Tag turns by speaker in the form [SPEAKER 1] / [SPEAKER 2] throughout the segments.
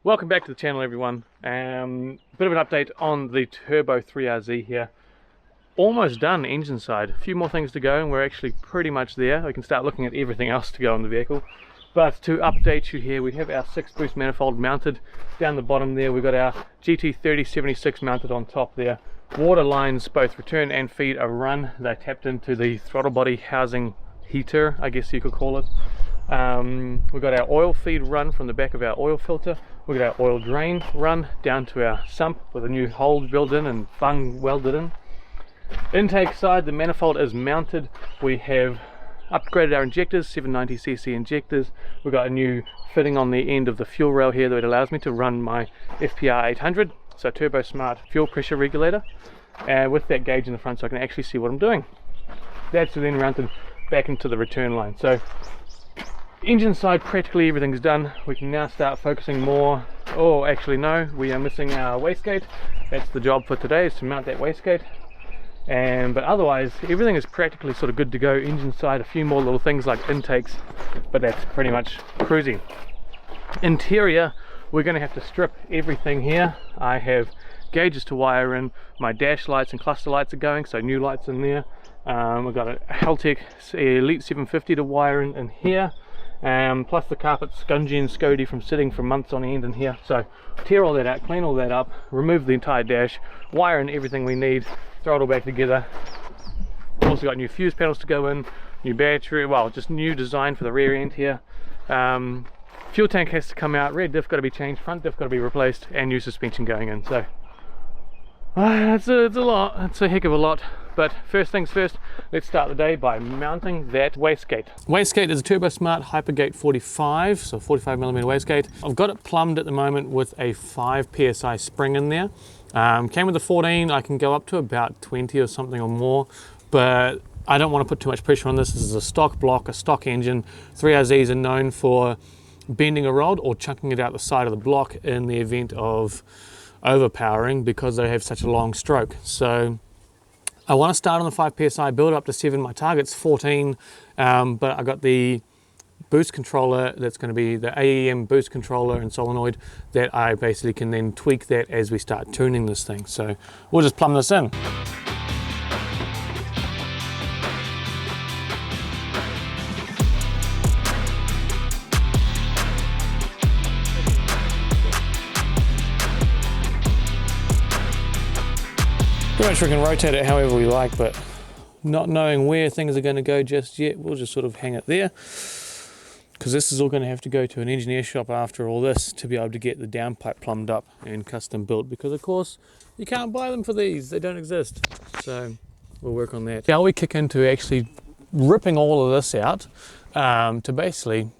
[SPEAKER 1] Welcome back to the channel, everyone. Bit of an update on the Turbo 3RZ here. Almost done engine side. A few more things to go and we're actually pretty much there. We can start looking at everything else to go on the vehicle. But to update you here, we have our 6-boost manifold mounted down the bottom there. We've got our GT3076 mounted on top there. Water lines, both return and feed, are run. They're tapped into the throttle body housing heater, I guess you could call it. We've got our oil feed run from the back of our oil filter. We've got our oil drain run down to our sump with a new hole built in and bung welded in. Intake side, the manifold is mounted. We have upgraded our injectors, 790cc injectors. We've got a new fitting on the end of the fuel rail here that allows me to run my FPR 800, so Turbo Smart fuel pressure regulator, with that gauge in the front so I can actually see what I'm doing. That's then mounted back into the return line. So engine side, practically everything's done. We can now start focusing more. Oh, actually no, we are missing our wastegate. That's the job for today, is to mount that wastegate. But otherwise everything is practically sort of good to go. Engine side, a few more little things like intakes, but that's pretty much cruising. Interior, we're going to have to strip everything here. I have gauges to wire in. My dash lights and cluster lights are going, so new lights in there. We've got a Haltech Elite 750 to wire in here. Plus the carpet scungy and scody from sitting for months on end in here. So tear all that out, clean all that up, remove the entire dash, wire in everything we need, throw it all back together. Also got new fuse panels to go in, new battery, well, just new design for the rear end here. Fuel tank has to come out, rear diff got to be changed, front diff got to be replaced, and new suspension going in. So it's a lot, it's a heck of a lot. But first things first, let's start the day by mounting that wastegate. Wastegate is a Turbo Smart Hypergate 45, so 45mm wastegate. I've got it plumbed at the moment with a 5 psi spring in there. Came with a 14, I can go up to about 20 or something or more, but I don't want to put too much pressure on this. This is a stock block, a stock engine. 3RZs are known for bending a rod or chunking it out the side of the block in the event of overpowering because they have such a long stroke. So I want to start on the 5 psi, build up to 7. My target's 14, but I got the boost controller that's going to be the AEM boost controller and solenoid that I basically can then tweak that as we start tuning this thing. So we'll just plumb this in. Pretty much we can rotate it however we like, but not knowing where things are going to go just yet, we'll just sort of hang it there, because this is all going to have to go to an engineer shop after all this to be able to get the downpipe plumbed up and custom built, because of course you can't buy them for these, they don't exist. So we'll work on that. Now we kick into actually ripping all of this out to basically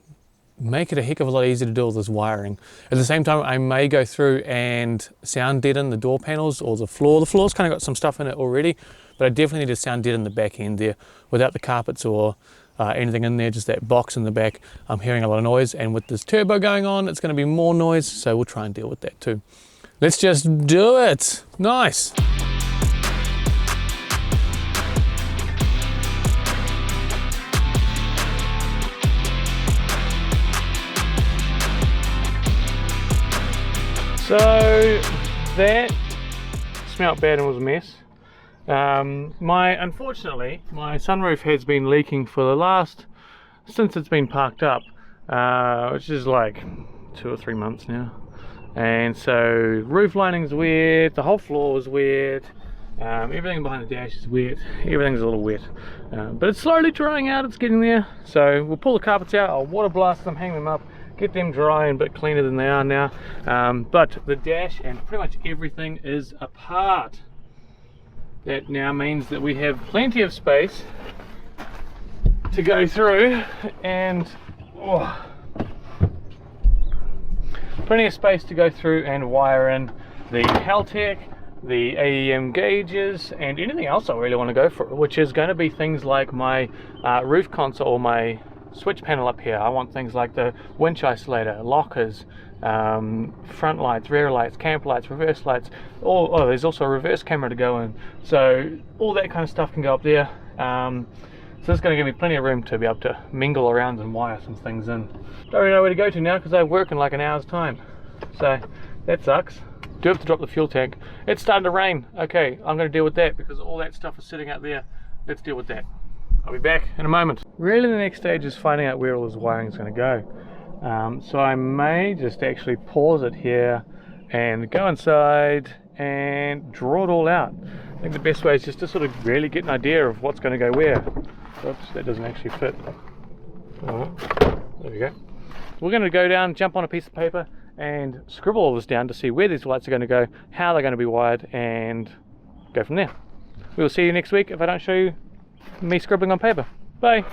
[SPEAKER 1] make it a heck of a lot easier to do all this wiring. At the same time, I may go through and sound deaden the door panels or the floor. The floor's kind of got some stuff in it already, but I definitely need to sound deaden the back end there. Without the carpets or anything in there, just that box in the back, I'm hearing a lot of noise, and with this turbo going on, it's going to be more noise, so we'll try and deal with that too. Let's just do it. Nice. So that smelt bad and was a mess. Unfortunately, my sunroof has been leaking for the last, since it's been parked up, which is like 2 or 3 months now. And so roof lining's wet, the whole floor is wet, everything behind the dash is wet, everything's a little wet. But it's slowly drying out, it's getting there. So we'll pull the carpets out, I'll water blast them, hang them up, get them dry and a bit cleaner than they are now. But the dash and pretty much everything is apart. That now means that we have plenty of space to go through, and plenty of space to go through and wire in the Haltech, the AEM gauges, and anything else I really want to go for, which is going to be things like my roof console or my switch panel up here. I want things like the winch isolator, lockers, front lights, rear lights, camp lights, reverse lights. There's also a reverse camera to go in. So all that kind of stuff can go up there. So it's going to give me plenty of room to be able to mingle around and wire some things in. Don't really know where to go to now because I work in like an hour's time. So that sucks. Do have to drop the fuel tank. It's starting to rain. Okay, I'm going to deal with that because all that stuff is sitting out there. Let's deal with that. I'll be back in a moment. Really the next stage is finding out where all this wiring is going to go. So I may just actually pause it here and go inside and draw it all out. I think the best way is just to sort of really get an idea of what's going to go where. Oops, that doesn't actually fit. There we go. We're going to go down, jump on a piece of paper and scribble all this down to see where these lights are going to go, how they're going to be wired, and go from there. We will see you next week if I don't show you me scribbling on paper. Bye.